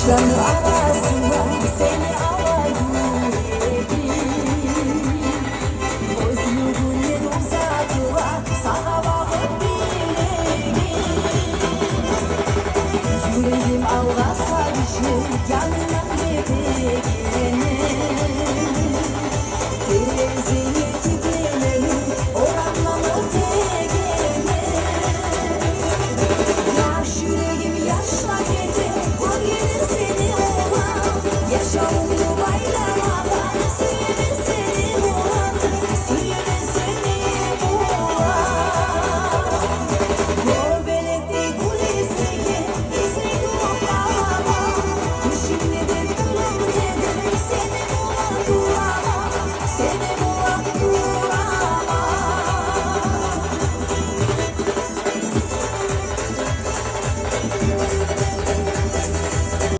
Canı arasına seni alayım gözlüğünün uzağı var sana bakıp bileyim. Yüreğim ağlasa düşür yanından bebeğim.